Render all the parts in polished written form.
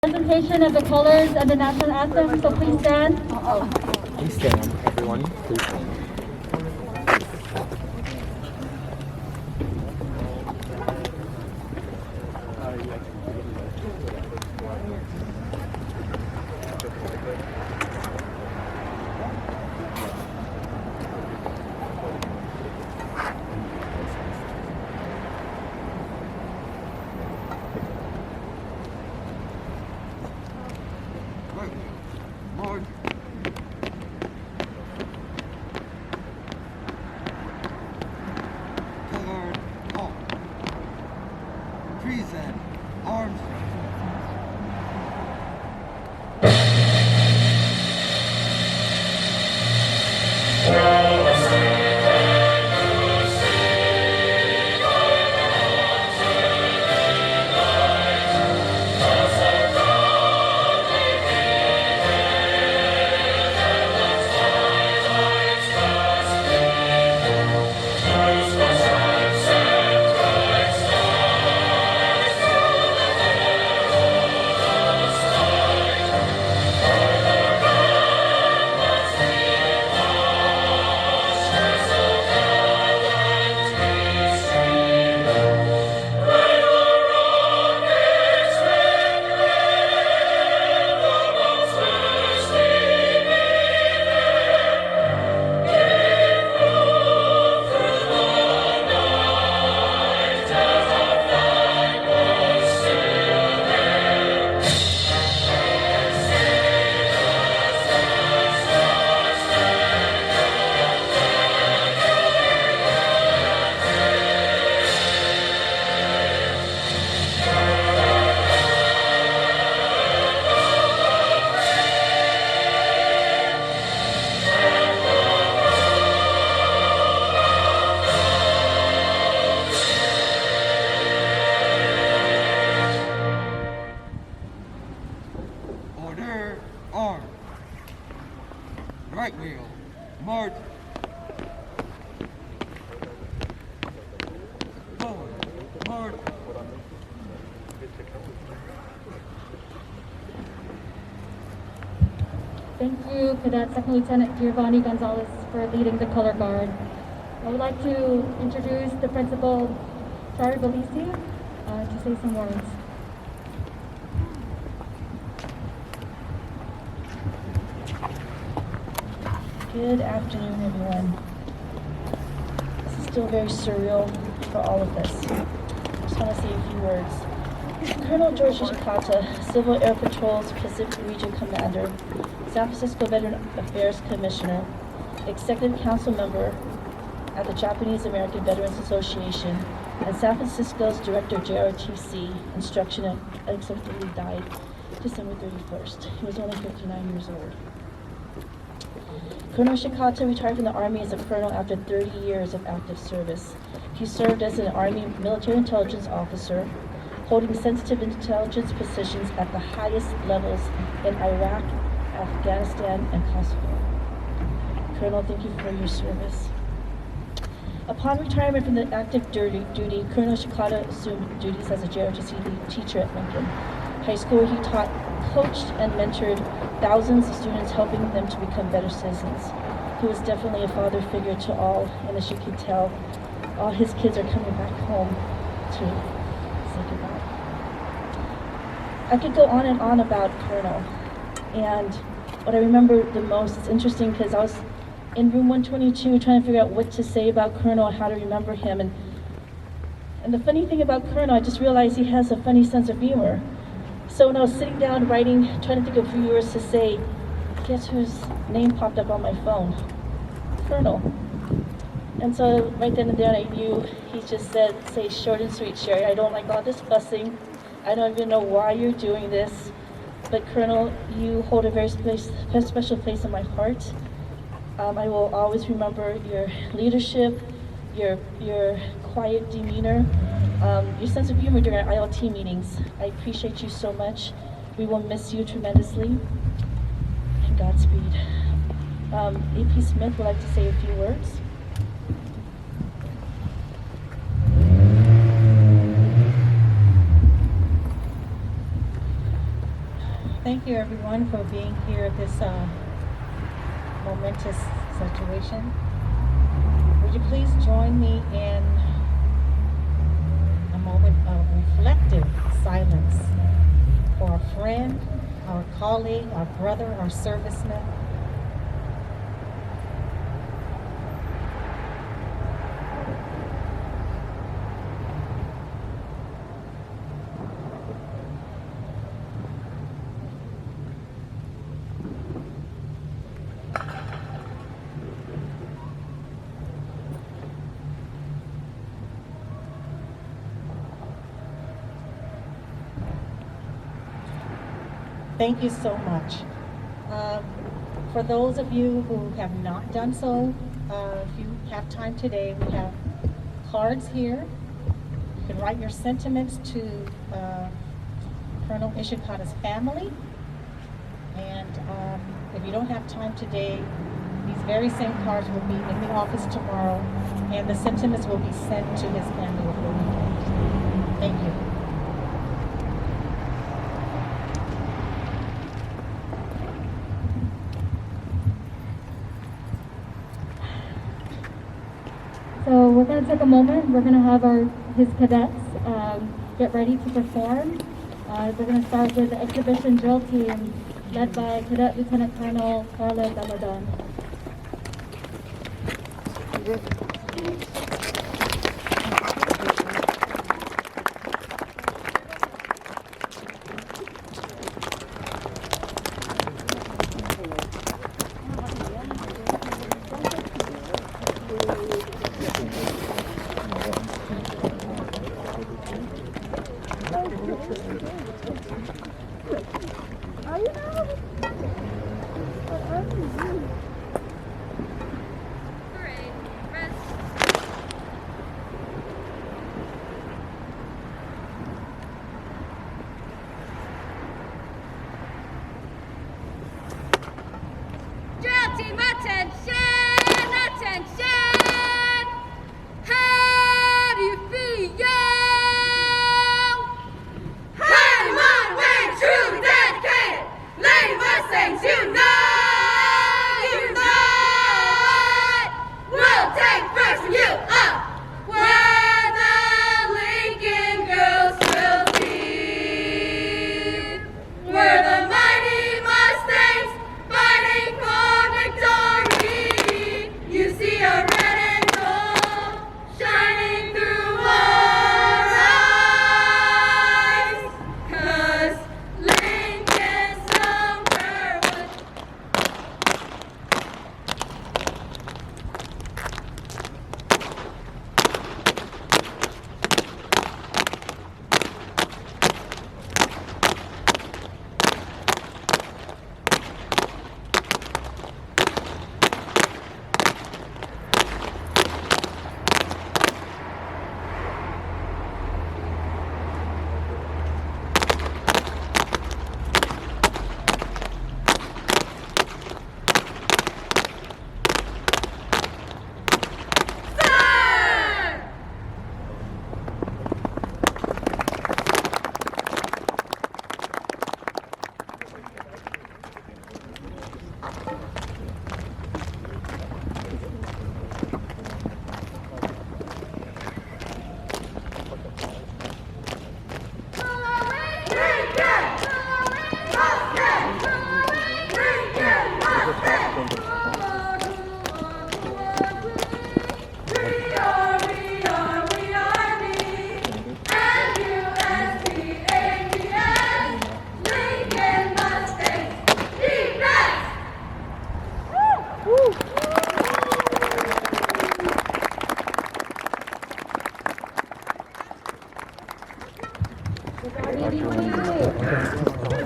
Presentation of the colors of the national anthem, so please stand. Please stand, everyone. Please stand. March. Guard halt. Present. Arms. Order, arm. Right wheel, march. Forward, march. Thank you, Cadet Second Lieutenant Giovanni Gonzalez, for leading the color guard. I would like to introduce the Principal, Charlie Belisi, to say some words. Good afternoon, everyone. This is still very surreal for all of us. I just want to say a few words. Colonel George Ishikata, Civil Air Patrol's Pacific Region Commander, San Francisco Veteran Affairs Commissioner, Executive Council Member at the Japanese American Veterans Association, and San Francisco's Director of JROTC, instruction unexpectedly died December 31st. He was only 59 years old. Colonel Ishikata retired from the Army as a colonel after 30 years of active service. He served as an Army military intelligence officer, holding sensitive intelligence positions at the highest levels in Iraq, Afghanistan, and Kosovo. Colonel, thank you for your service. Upon retirement from the active duty, Colonel Ishikata assumed duties as a JROTC lead teacher at Lincoln High School. He taught, coached, and mentored thousands of students, helping them to become better citizens. He was definitely a father figure to all, and as you can tell, all his kids are coming back home to say goodbye. I could go on and on about Colonel, and what I remember the most, it's interesting because I was in room 122 trying to figure out what to say about Colonel and how to remember him, and the funny thing about Colonel, I just realized he has a funny sense of humor. So when I was sitting down writing, trying to think of a few words to say, guess whose name popped up on my phone? Colonel. And so right then and there I knew he just said, say short and sweet, Sherry, I don't like all this fussing. I don't even know why you're doing this. But Colonel, you hold a very special place in my heart. I will always remember your leadership, your quiet demeanor, your sense of humor during our ILT meetings. I appreciate you so much. We will miss you tremendously. And Godspeed. AP Smith would like to say a few words. Thank you, everyone, for being here at this momentous situation. Would you please join me in a moment of reflective silence for our friend, our colleague, our brother, our serviceman. Thank you so much. For those of you who have not done so, if you have time today, we have cards here. You can write your sentiments to Colonel Ishikata's family. And if you don't have time today, these very same cards will be in the office tomorrow, and the sentiments will be sent to his family over the weekend. Thank you. So we're going to take a moment. We're going to have his cadets get ready to perform. We're going to start with the exhibition drill team led by Cadet Lieutenant Colonel Carla Damadon. Drill team, attention, attention! How do you feel? Hiding on way, truly dedicated. Lady Mustangs, you know it. We'll take first from you up where the Lincoln girls will be. We're the mighty Mustangs fighting for victory. You see our red and gold shining through our eyes. 'Cause Lincoln's number one. Sir!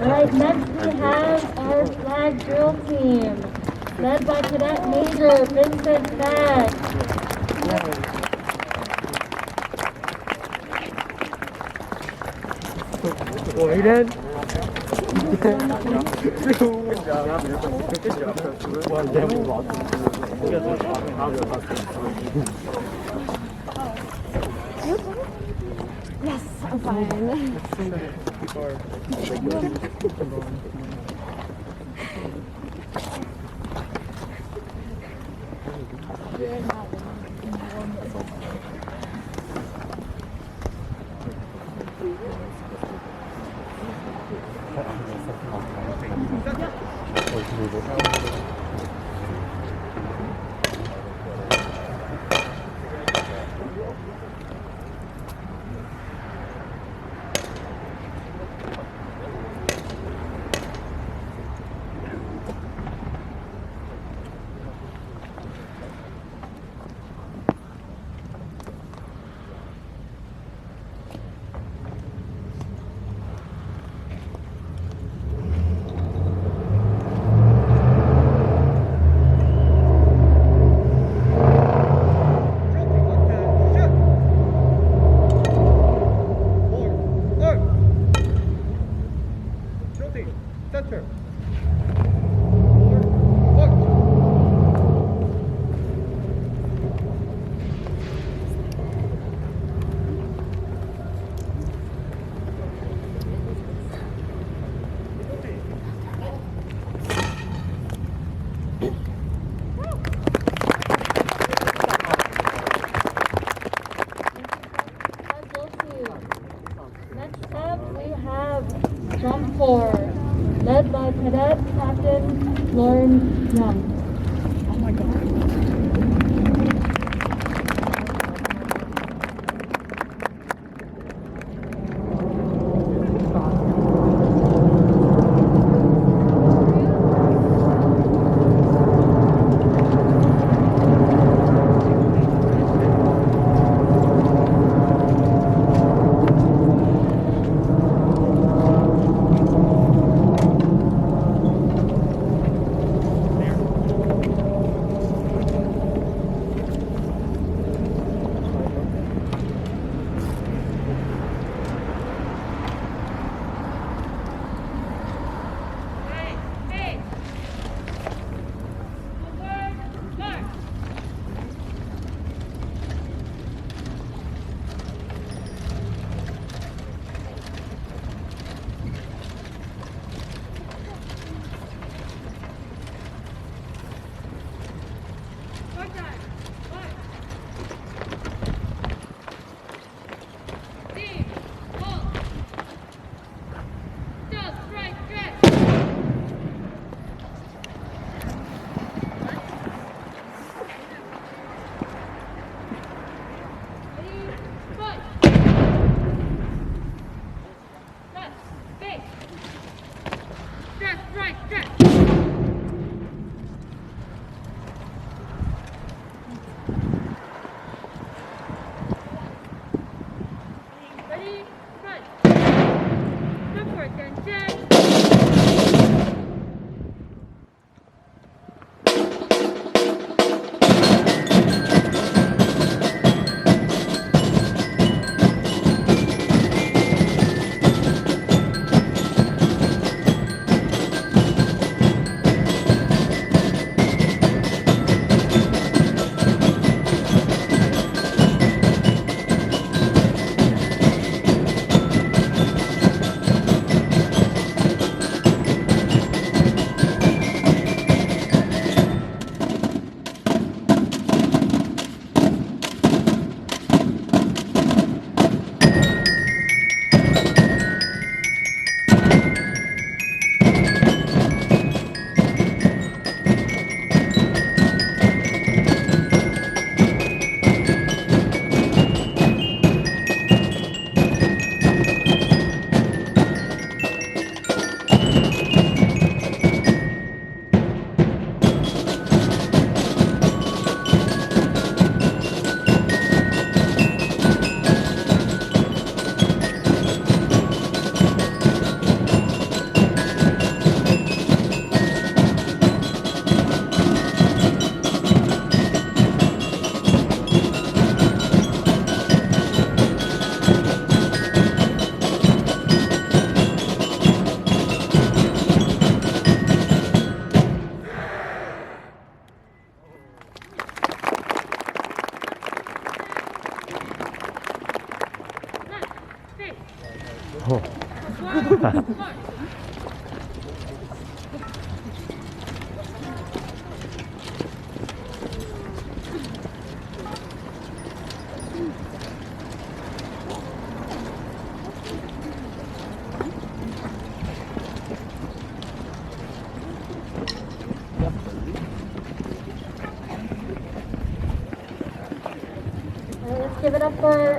Alright, next we have our flag drill team, led by Cadet Major Vincent Bagg. Waited. Yes, I'm fine. Next up, we have Jump Corps, led by Cadet Captain Lauren Young.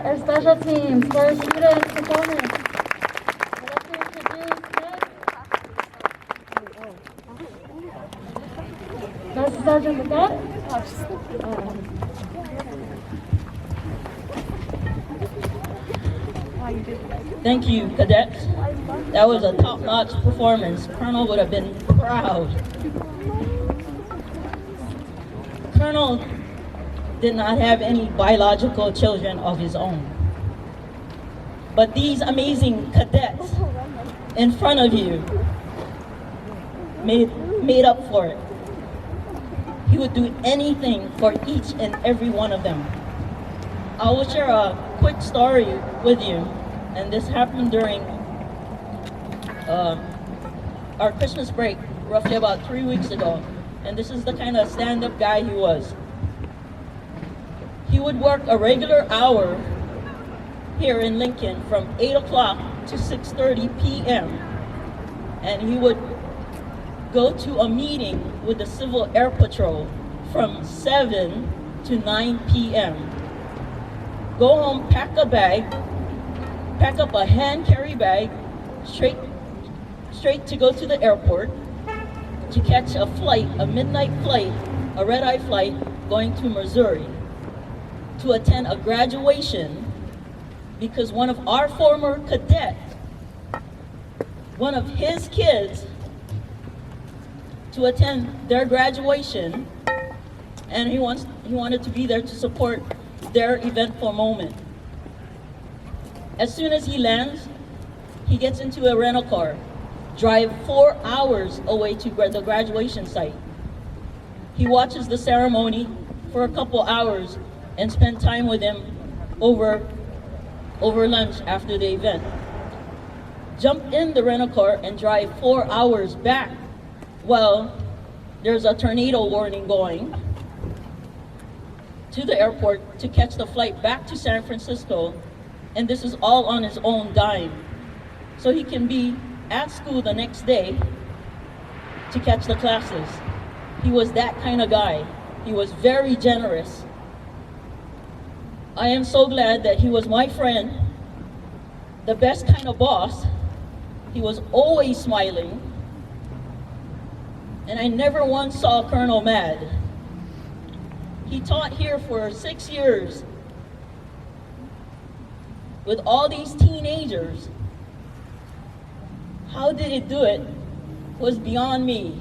our special teams for our students' performance. I'd like to introduce Master Sergeant Cadet. Thank you, cadets. That was a top-notch performance. Colonel would have been proud. Colonel did not have any biological children of his own. But these amazing cadets in front of you made up for it. He would do anything for each and every one of them. I will share a quick story with you, and this happened during our Christmas break, roughly about 3 weeks ago. And this is the kind of stand-up guy he was. He would work a regular hour here in Lincoln from 8 o'clock to 6:30 p.m. And he would go to a meeting with the Civil Air Patrol from 7 to 9 p.m. Go home, pack up a hand carry bag, straight to go to the airport to catch a flight, a midnight flight, a red-eye flight going to Missouri to attend a graduation because one of our former cadets, one of his kids, to attend their graduation, and he wanted to be there to support their eventful moment. As soon as he lands, he gets into a rental car, drive 4 hours away to the graduation site. He watches the ceremony for a couple hours and spend time with him over lunch after the event. Jump in the rental car and drive 4 hours back while there's a tornado warning going to the airport to catch the flight back to San Francisco, and this is all on his own dime. So he can be at school the next day to catch the classes. He was that kind of guy. He was very generous. I am so glad that he was my friend, the best kind of boss. He was always smiling, and I never once saw Colonel mad. He taught here for 6 years with all these teenagers. How did he do it was beyond me.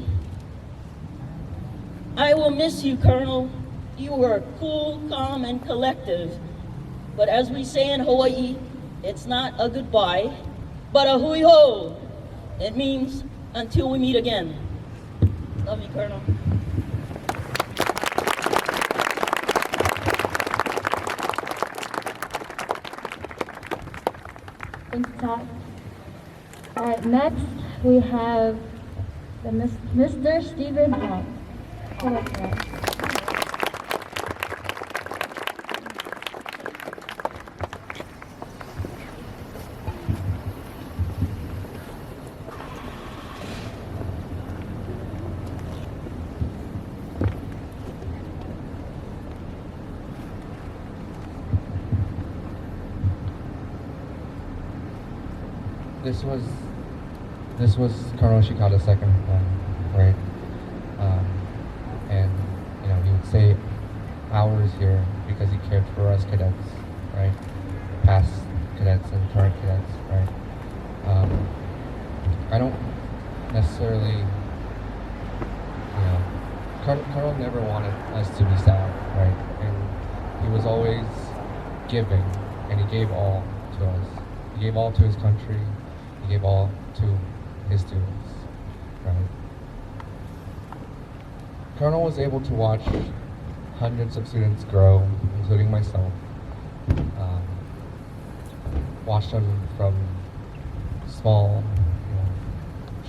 I will miss you, Colonel. You were cool, calm, and collective. But as we say in Hawaii, it's not a goodbye, but a hui ho. It means until we meet again. Love you, Colonel. Thanks, Todd. All right, next we have the Mr. Stephen Hunt. Come up here. This was Colonel Ishikata's second home, right? And he would stay hours here because he cared for us cadets, right? Past cadets and current cadets, right? I don't necessarily, Colonel never wanted us to be sad, right? And he was always giving, and he gave all to us. He gave all to his country. He gave all to his students, right? Colonel was able to watch hundreds of students grow, including myself. Watch them from small,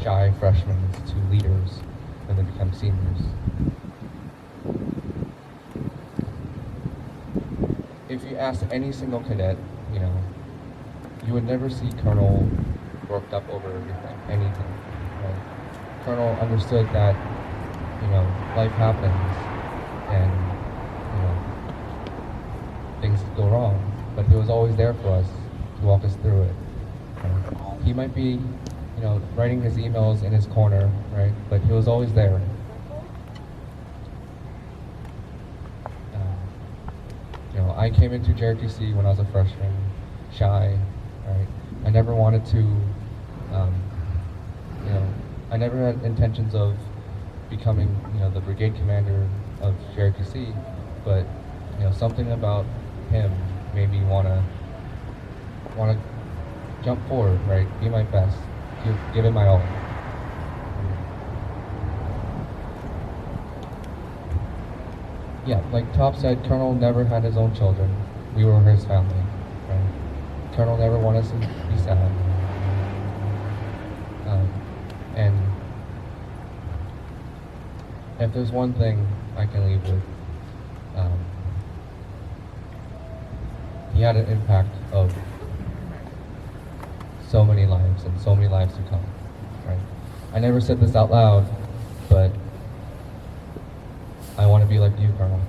shy freshmen to leaders when they become seniors. If you ask any single cadet, you would never see Colonel worked up over anything. Right? Colonel understood that, life happens and, things go wrong. but he was always there for us to walk us through it. He might be, writing his emails in his corner, right? But he was always there. I came into JROTC when I was a freshman, shy, right? I never wanted to, I never had intentions of becoming, the brigade commander of JROTC, but, something about him made me want to jump forward, right? Be my best, give it my all. Yeah, like Top said, Colonel never had his own children. We were his family, right? Colonel never wanted us to be sad. And if there's one thing I can leave with, he had an impact of so many lives and so many lives to come, right? I never said this out loud, but I want to be like you, Colonel.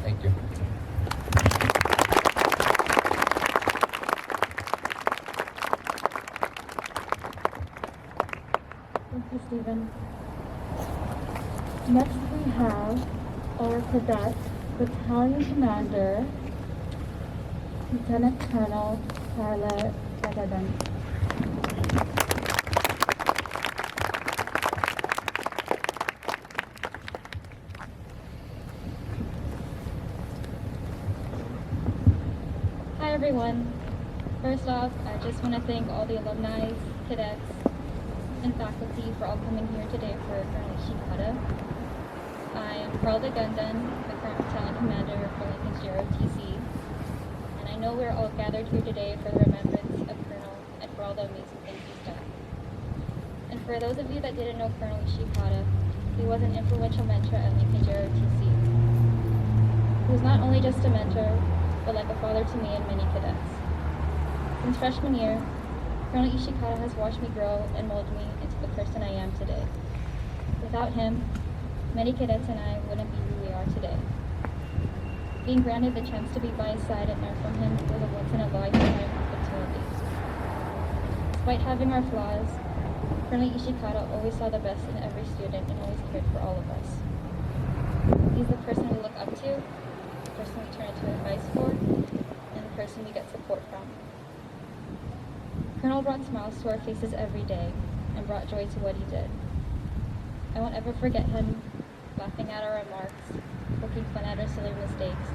Thank you. Thank you, Stephen. Next we have our cadet battalion commander, Lieutenant Colonel Carla Gagadan. Hi everyone. First off, I just want to thank all the alumni, cadets, and faculty for all coming here today for Colonel Ishikata. I am Carla Gundan, the current battalion commander for Lincoln's JROTC, and I know we're all gathered here today for the remembrance of Colonel and for all the amazing things he's done. And for those of you that didn't know Colonel Ishikata, he was an influential mentor at Lincoln JROTC. He was not only just a mentor, but like a father to me and many cadets. Since freshman year, Colonel Ishikata has watched me grow and mold me into the person I am today. Without him, many cadets and I wouldn't be who we are today. Being granted the chance to be by his side and learn from him was a once-in-a-lifetime opportunity. Despite having our flaws, Colonel Ishikata always saw the best in every student and always cared for all of us. He's the person we look up to, the person we turn to advice for, and the person we get support from. Colonel brought smiles to our faces every day and brought joy to what he did. I won't ever forget him laughing at our remarks, poking fun at our silly mistakes,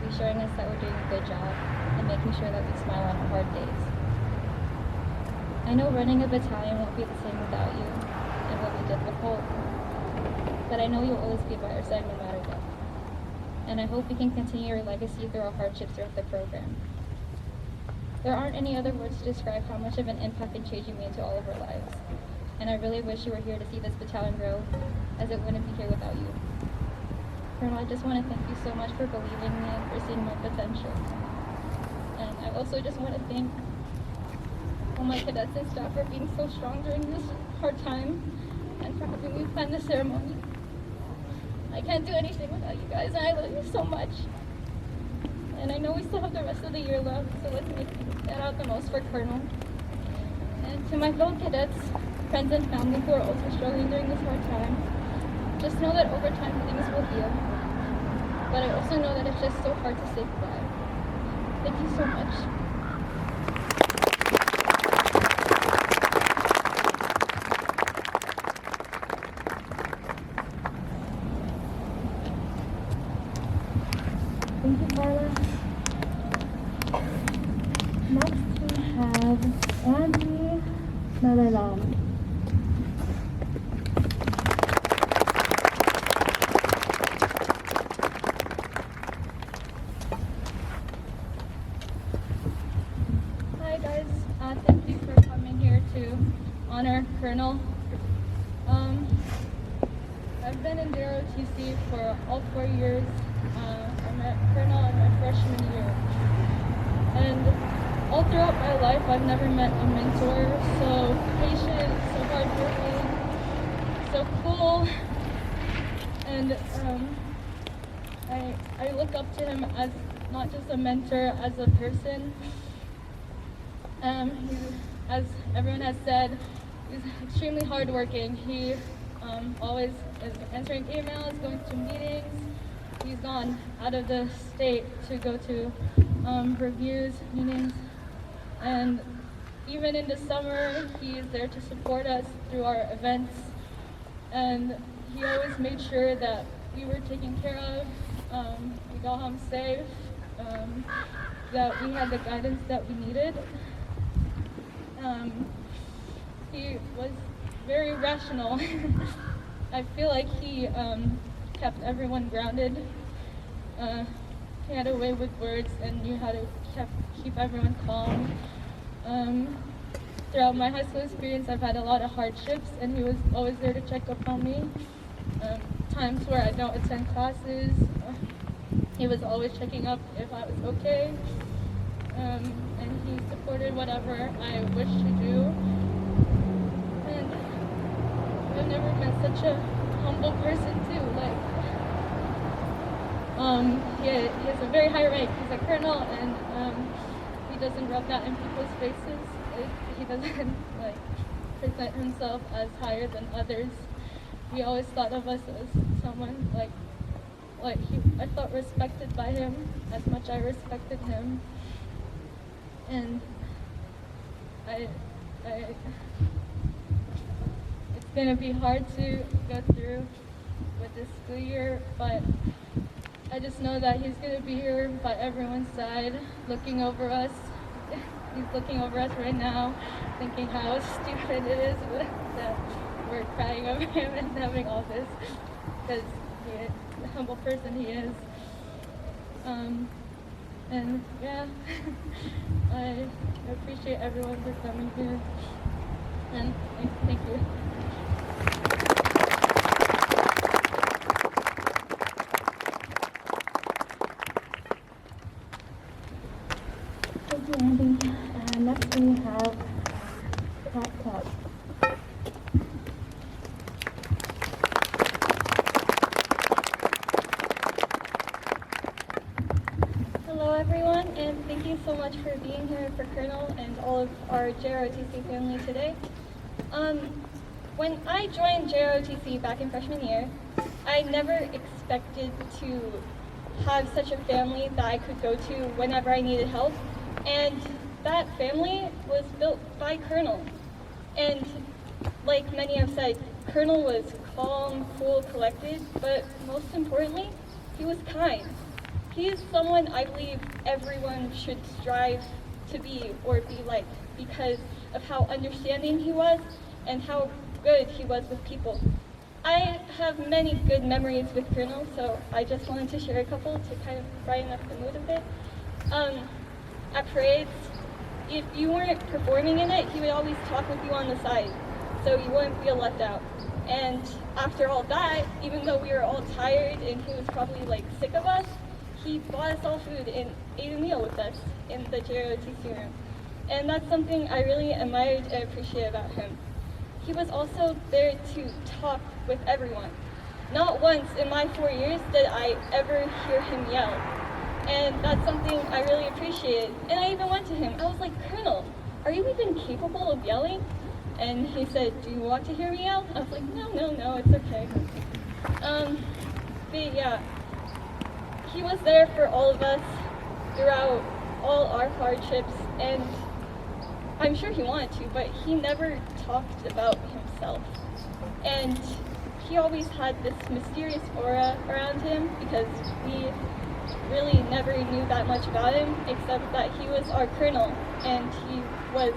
reassuring us that we're doing a good job, and making sure that we smile on our hard days. I know running a battalion won't be the same without you and what we did before, but I know you'll always be by our side no matter what. And I hope we can continue your legacy through our hardships throughout the program. There aren't any other words to describe how much of an impact and change you made to all of our lives. And I really wish you were here to see this battalion grow, as it wouldn't be here without you. Colonel, I just want to thank you so much for believing in me and for seeing my potential. And I also just want to thank all my cadets and staff for being so strong during this hard time and for helping me plan the ceremony. I can't do anything without you guys, and I love you so much. And I know we still have the rest of the year left, so let's make that out the most for Colonel. And to my fellow cadets, friends and family who are also struggling during this hard time, just know that over time things will heal. But I also know that it's just so hard to say goodbye. Thank you so much. Thank you, Carla. Next we have Andy Malalam. Hi guys, thank you for coming here to honor Colonel. I've been in JROTC for all 4 years. I met Colonel in my freshman year. And all throughout my life, I've never met a mentor so patient, so hardworking, so cool. And I look up to him as not just a mentor, as a person. As everyone has said, he's extremely hardworking. He always is answering emails, going to meetings. He's gone out of the state to go to reviews, meetings, and even in the summer, he is there to support us through our events. And he always made sure that we were taken care of, we got home safe, that we had the guidance that we needed. He was very rational. I feel like he kept everyone grounded. He had a way with words and knew how to keep everyone calm. Throughout my high school experience, I've had a lot of hardships, and he was always there to check up on me. Times where I don't attend classes, he was always checking up if I was okay. And he supported whatever I wished to do. And I've never met such a humble person too. He has a very high rank. He's a colonel, and he doesn't rub that in people's faces. He doesn't present himself as higher than others. He always thought of us as someone I felt respected by him as much I respected him. And it's gonna be hard to go through with this school year, but I just know that he's gonna be here by everyone's side, looking over us. He's looking over us right now, thinking how stupid it is that we're crying over him and having all this, because he is the humble person he is. And yeah, I appreciate everyone for coming here, and thank you. Thank you, Andy. Next we have Cat Club. Hello everyone, and thank you so much for being here for Colonel and all of our JROTC family today. When I joined JROTC back in freshman year, I never expected to have such a family that I could go to whenever I needed help, and that family was built by Colonel. And like many have said, Colonel was calm, cool, collected, but most importantly, he was kind. He is someone I believe everyone should strive to be or be like, because of how understanding he was and how good he was with people. I have many good memories with Colonel, so I just wanted to share a couple to kind of brighten up the mood a bit. At parades, if you weren't performing in it, he would always talk with you on the side, so you wouldn't feel left out. And after all that, even though we were all tired and he was probably sick of us, he bought us all food and ate a meal with us in the JROTC room. And that's something I really admired and appreciated about him. He was also there to talk with everyone. Not once in my 4 years did I ever hear him yell. And that's something I really appreciated. And I even went to him. I was like, Colonel, are you even capable of yelling? And he said, do you want to hear me yell? I was like, no, it's okay. But yeah, he was there for all of us throughout all our hardships, and I'm sure he wanted to, but he never talked about himself. And he always had this mysterious aura around him because we really never knew that much about him, except that he was our colonel and he was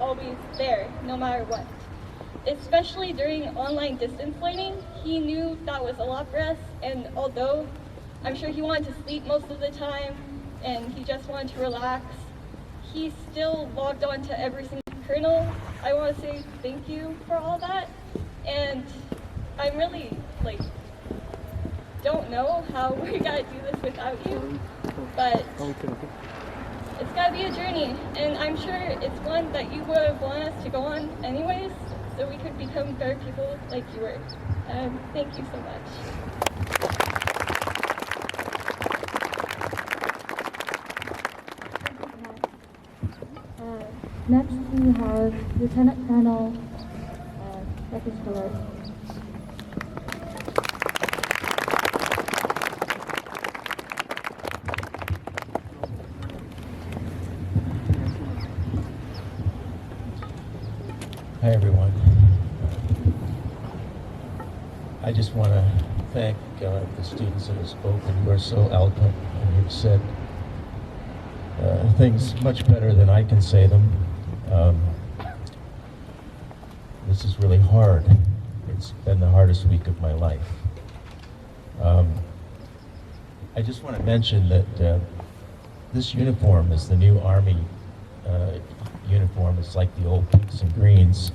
always there no matter what. Especially during online distance learning, he knew that was a lot for us, and although I'm sure he wanted to sleep most of the time and he just wanted to relax, he still logged on to every single Colonel. I want to say thank you for all that, and I'm really don't know how we gotta do this without you, but it's gotta be a journey, and I'm sure it's one that you would want us to go on anyways, so we could become better people like you were. Thank you so much. we have Lieutenant Colonel Ishikata. Hi, everyone. I just want to thank the students that have spoken. You are so eloquent, and you've said things much better than I can say them. This is really hard. It's been the hardest week of my life. I just want to mention that this uniform is the new Army uniform. It's like the old pinks and greens.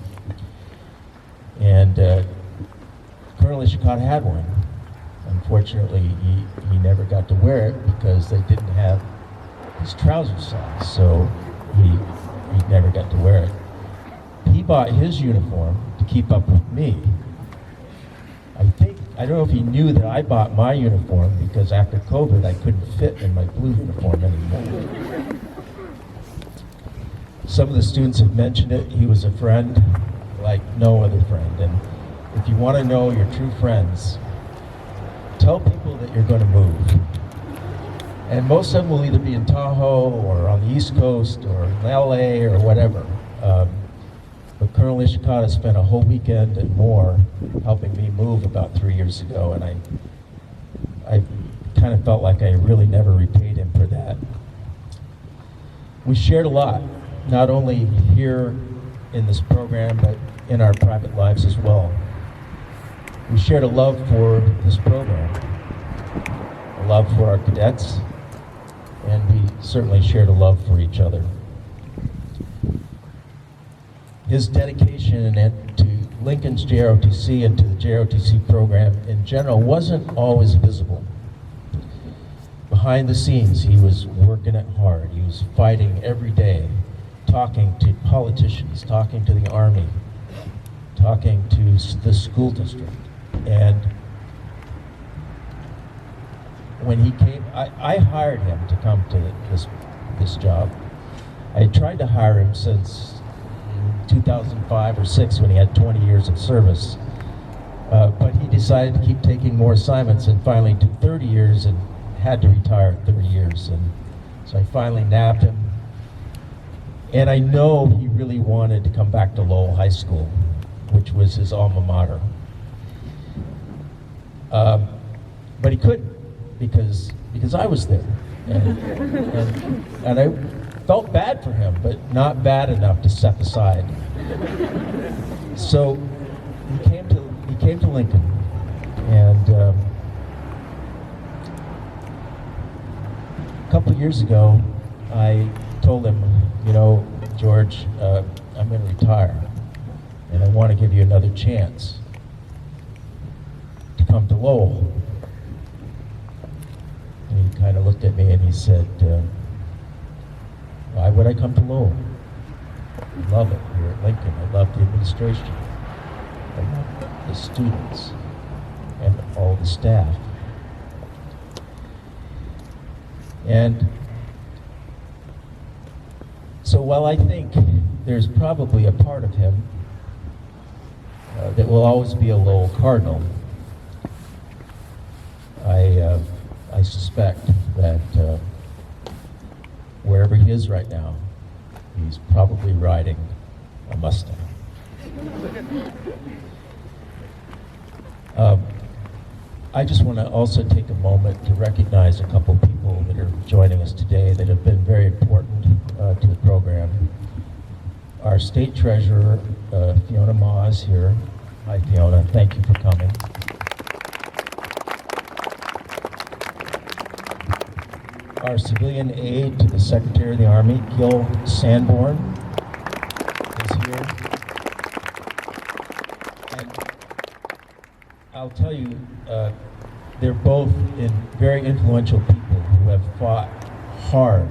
And Colonel Ishikata had one. Unfortunately, he never got to wear it because they didn't have his trouser size, so he never got to wear it. He bought his uniform to keep up with me. I don't know if he knew that I bought my uniform because after COVID I couldn't fit in my blue uniform anymore. Some of the students have mentioned it. He was a friend like no other friend. And if you want to know your true friends, tell people that you're going to move. And most of them will either be in Tahoe or on the East Coast or in LA or whatever. But Colonel Ishikata spent a whole weekend and more helping me move about 3 years ago, and I kind of felt like I really never repaid him for that. We shared a lot, not only here in this program, but in our private lives as well. We shared a love for this program, a love for our cadets, and we certainly shared a love for each other. His dedication to Lincoln's JROTC and to the JROTC program in general wasn't always visible. Behind the scenes, he was working it hard. He was fighting every day, talking to politicians, talking to the Army, talking to the school district. And when he came, I hired him to come to this job. I had tried to hire him since 2005 or 6 when he had 20 years of service. But he decided to keep taking more assignments and finally took 30 years and had to retire at 30 years. And so I finally nabbed him. And I know he really wanted to come back to Lowell High School, which was his alma mater. But he couldn't because I was there. And I felt bad for him, but not bad enough to step aside. So he came to Lincoln, and a couple of years ago, I told him, you know, George, I'm going to retire, and I want to give you another chance to come to Lowell. And he kind of looked at me and he said, why would I come to Lowell? I love it here at Lincoln. I love the administration. I love the students and all the staff. And so while I think there's probably a part of him that will always be a Lowell Cardinal, I suspect that wherever he is right now, he's probably riding a Mustang. I just want to also take a moment to recognize a couple people that are joining us today that have been very important to the program. Our state treasurer, Fiona Ma, is here. Hi, Fiona. Thank you for coming. Our civilian aide to the Secretary of the Army, Gil Sanborn, is here. And I'll tell you, they're both very influential people who have fought hard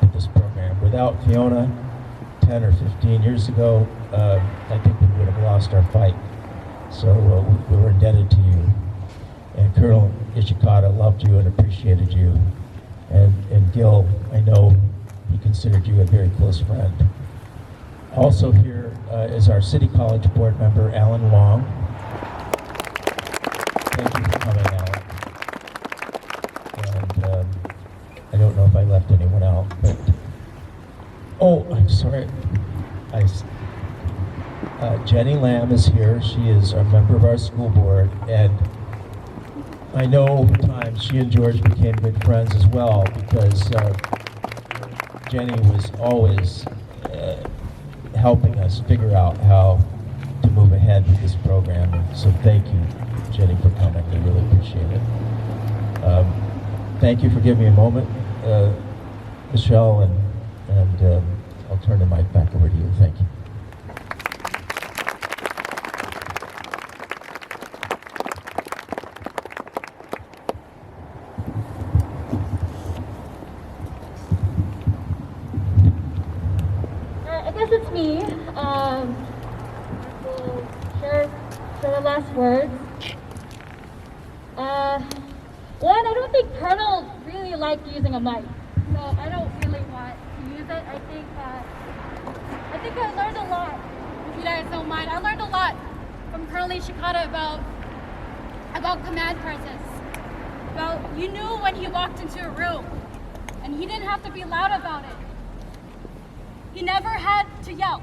with this program. Without Fiona, 10 or 15 years ago, I think we would have lost our fight. So we were indebted to you. And Colonel Ishikata loved you and appreciated you. And Gil, I know he considered you a very close friend. Also here is our City College board member, Alan Wong. Thank you for coming, Alan. And I don't know if I left anyone out, but oh, I'm sorry. Jenny Lamb is here. She is a member of our school board, and I know over time she and George became good friends as well, because Jenny was always helping us figure out how to move ahead with this program. And so thank you, Jenny, for coming. I really appreciate it. Thank you for giving me a moment, Michelle, and I'll turn the mic back over to you. Thank you. I guess it's me. We'll share the last words. One, I don't think Colonel really liked using a mic, so I don't really want to use it. I think I learned a lot. If you guys don't mind, I learned a lot from Colonel Ishikata about command presence. About you knew when he walked into a room, and he didn't have to be loud about it. He never had to yell,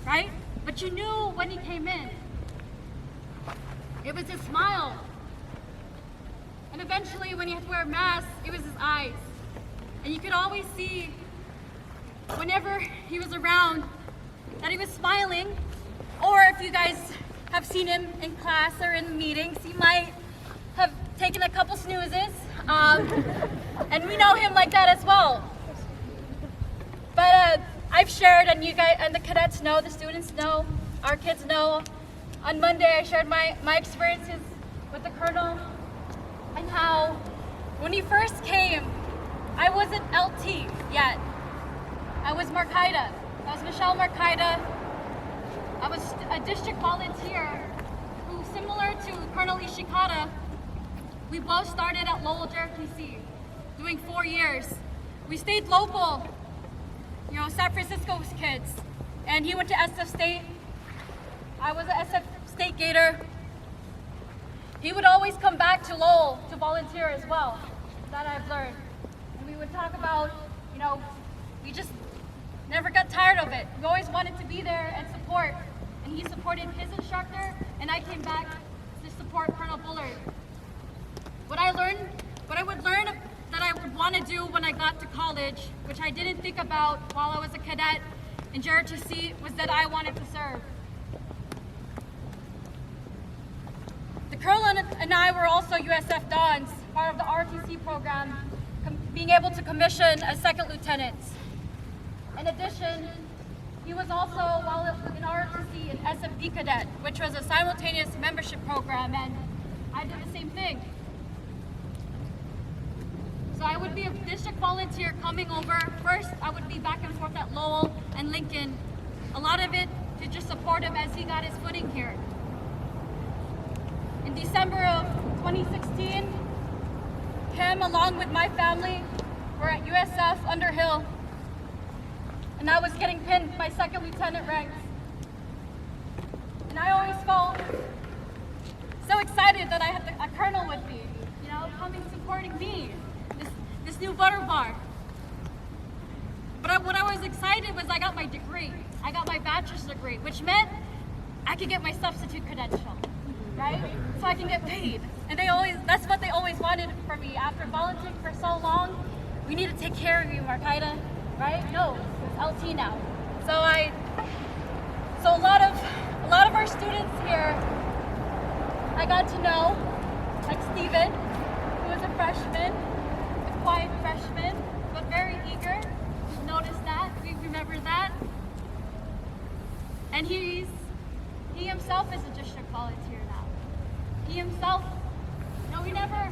right? But you knew when he came in. It was his smile. And eventually, when he had to wear a mask, it was his eyes. And you could always see, whenever he was around, that he was smiling. Or if you guys have seen him in class or in meetings, he might have taken a couple snoozes. And we know him like that as well. But I've shared, and you guys, and the cadets know, the students know, our kids know. On Monday, I shared my experiences with the Colonel, and how when he first came, I wasn't LT yet. I was Markaida. I was Michelle Markaida. I was a district volunteer who, similar to Colonel Ishikata, we both started at Lowell JROTC, doing 4 years. We stayed local, you know, San Francisco's kids. And he went to SF State. I was an SF State Gator. He would always come back to Lowell to volunteer as well, that I've learned. And we would talk about, you know, we just never got tired of it. We always wanted to be there and support. And he supported his instructor, and I came back to support Colonel Bullard. What I would learn that I would want to do when I got to college, which I didn't think about while I was a cadet in JROTC, was that I wanted to serve. The Colonel and I were also USF Dons, part of the ROTC program, being able to commission as second lieutenants. In addition, he was also, while in ROTC, an SFD cadet, which was a simultaneous membership program, and I did the same thing. So I would be a district volunteer coming over. First, I would be back and forth at Lowell and Lincoln. A lot of it to just support him as he got his footing here. In December of 2016, him along with my family were at USF Underhill, and I was getting pinned by second lieutenant ranks. And I always felt so excited that I had a colonel with me, you know, coming supporting me, this new butter bar. But what I was excited was I got my degree. I got my bachelor's degree, which meant I could get my substitute credential, right? So I can get paid. And that's what they always wanted from me. After volunteering for so long, we need to take care of you, Markaida, right? No, it's LT now. So a lot of our students here, I got to know, like Steven, who was a freshman, a quiet freshman, but very eager. We've noticed that, we remember that. And he himself is a district volunteer now. He himself, no, we never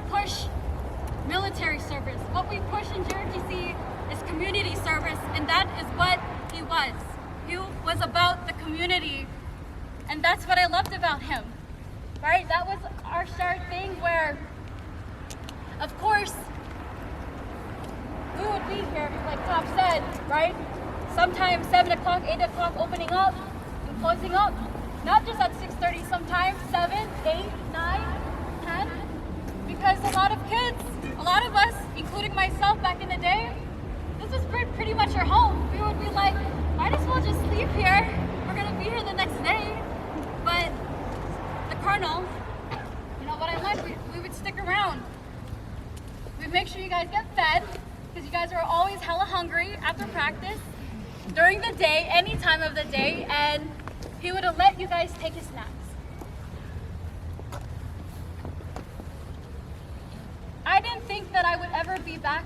push military service. What we push in JROTC is community service, and that is what he was. He was about the community, and that's what I loved about him, right? That was our shared thing where, of course, we would be here, like Top said, right? sometimes 7 o'clock, 8 o'clock opening up and closing up. Not just at 6:30, sometimes 7, 8, 9, 10. Because a lot of kids, a lot of us, including myself back in the day, this is pretty much our home. We would be like, might as well just sleep here. We're gonna be here the next day. But the Colonel, you know what I like, we would stick around. We'd make sure you guys get fed, because you guys are always hella hungry after practice, during the day, any time of the day, and he would have let you guys take his snacks. I didn't think that I would ever be back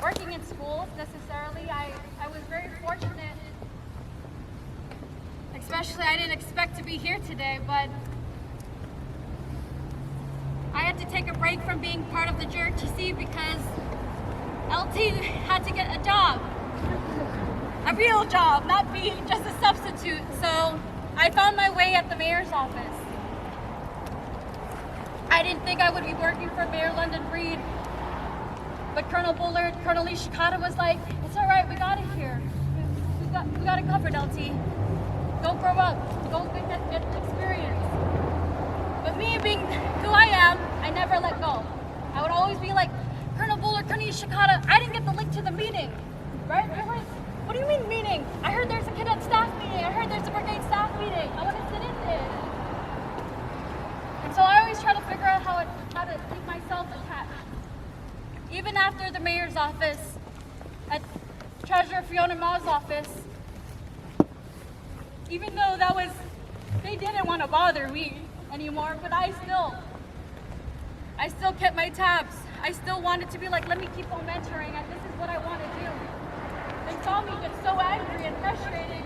working in schools necessarily. I was very fortunate, especially I didn't expect to be here today, but I had to take a break from being part of the JROTC because LT had to get a job. A real job, not be just a substitute. So I found my way at the mayor's office. I didn't think I would be working for Mayor London Breed, but Colonel Bullard, Colonel Ishikata was like, it's all right, we got it here. We got it covered, LT. Go grow up, go get experience. But me being who I am, I never let go. I would always be like, Colonel Bullard, Colonel Ishikata, I didn't get the link to the meeting, right? They're like, what do you mean meeting? I heard there's a cadet staff meeting. I heard there's a brigade staff meeting. I want to sit in it. And so I always try to figure out how to keep myself attached. Even after the mayor's office, at Treasurer Fiona Ma's office, even though they didn't want to bother me anymore, but I still kept my tabs. I still wanted to be like, let me keep on mentoring, and this is what I want to do. They saw me get so angry and frustrated,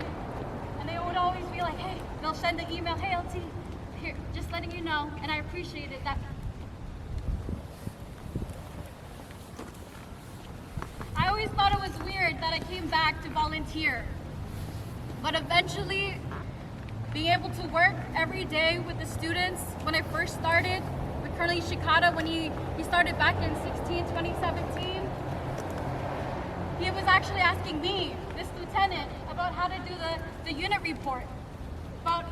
and they would always be like, hey, they'll send an email, hey LT, here, just letting you know, and I appreciated that. I always thought it was weird that I came back to volunteer, but eventually, being able to work every day with the students, when I first started with Colonel Ishikata, when he started back in 2017, he was actually asking me, this lieutenant, about how to do the unit report, about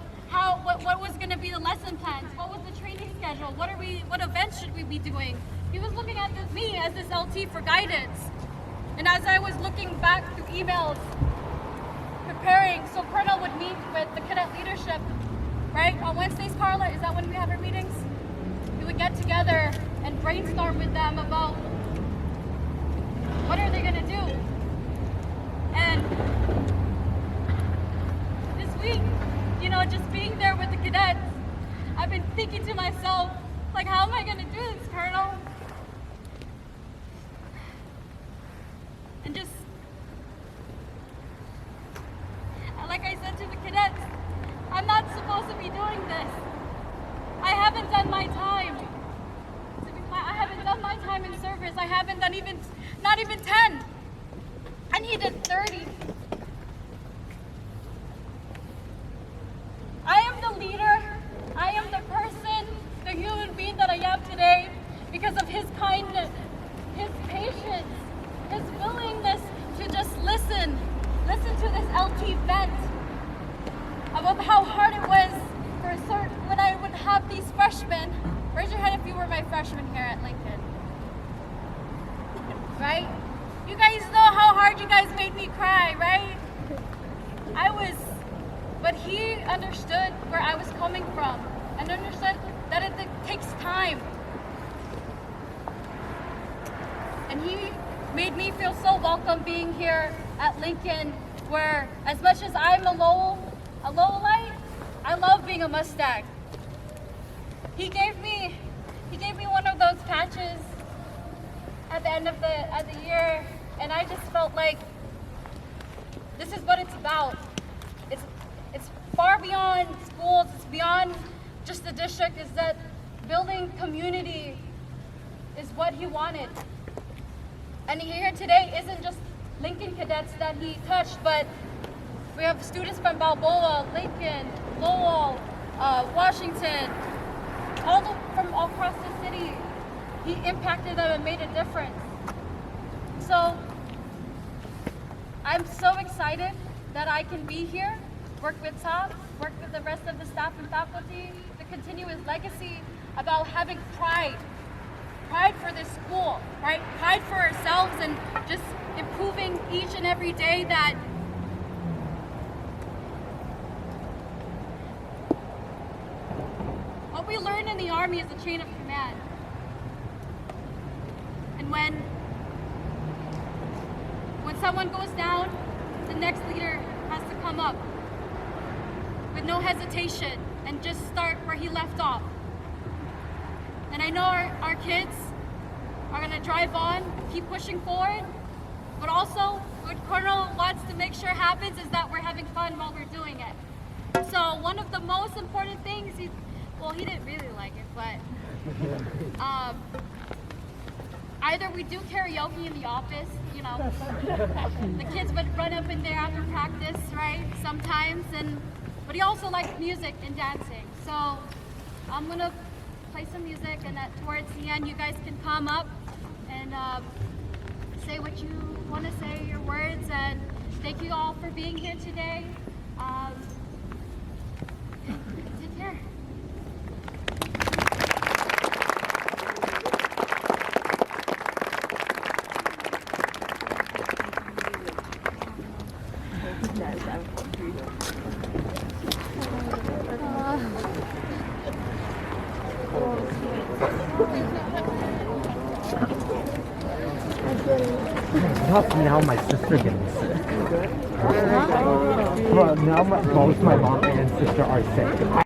what was going to be the lesson plans, what was the training schedule, what events should we be doing. He was looking at me as this LT for guidance. And as I was looking back through emails, preparing, so Colonel would meet with the cadet leadership, right? On Wednesdays, Carla, is that when we have our meetings? We would get together and brainstorm with them about what are they gonna do? And this week, just being there with the cadets, I've been thinking to myself, like, how am I gonna do this, Colonel? And just, like I said to the cadets, I'm not supposed to be doing this. I haven't done my time. I haven't done my time in service. I haven't done not even 10. I needed 30. I am the leader. I am the person, the human being that I am today because of his kindness, his patience, his willingness to just listen to this LT vent about how hard it was when I would have these freshmen. Raise your hand if you were my freshman here at Lincoln. Right? You guys know how hard you guys made me cry, right? But he understood where I was coming from and understood that it takes time. And he made me feel so welcome being here at Lincoln, where as much as I'm a Lowellite, I love being a Mustang. He gave me one of those patches at the end of the year, and I just felt like this is what it's about. It's far beyond schools, it's beyond just the district, is that building community is what he wanted. And here today isn't just Lincoln cadets that he touched, but we have students from Balboa, Lincoln, Lowell, Washington, from all across the city. He impacted them and made a difference. So I'm so excited that I can be here, work with Tom, work with the rest of the staff and faculty to continue his legacy about having pride for this school, right? Pride for ourselves and just improving each and every day that what we learn in the Army is a chain of command. And when someone goes down, the next leader has to come up with no hesitation and just start where he left off. And I know our kids are gonna drive on, keep pushing forward, but also what Colonel wants to make sure happens is that we're having fun while we're doing it. So one of the most important things, he didn't really like it, but either we do karaoke in the office, you know, the kids would run up in there after practice, right, sometimes, but he also likes music and dancing. So I'm gonna play some music, and towards the end you guys can come up and say what you want to say, your words, and thank you all for being here today. Take care. Now my sister getting sick. Well, now both my mom and sister are sick.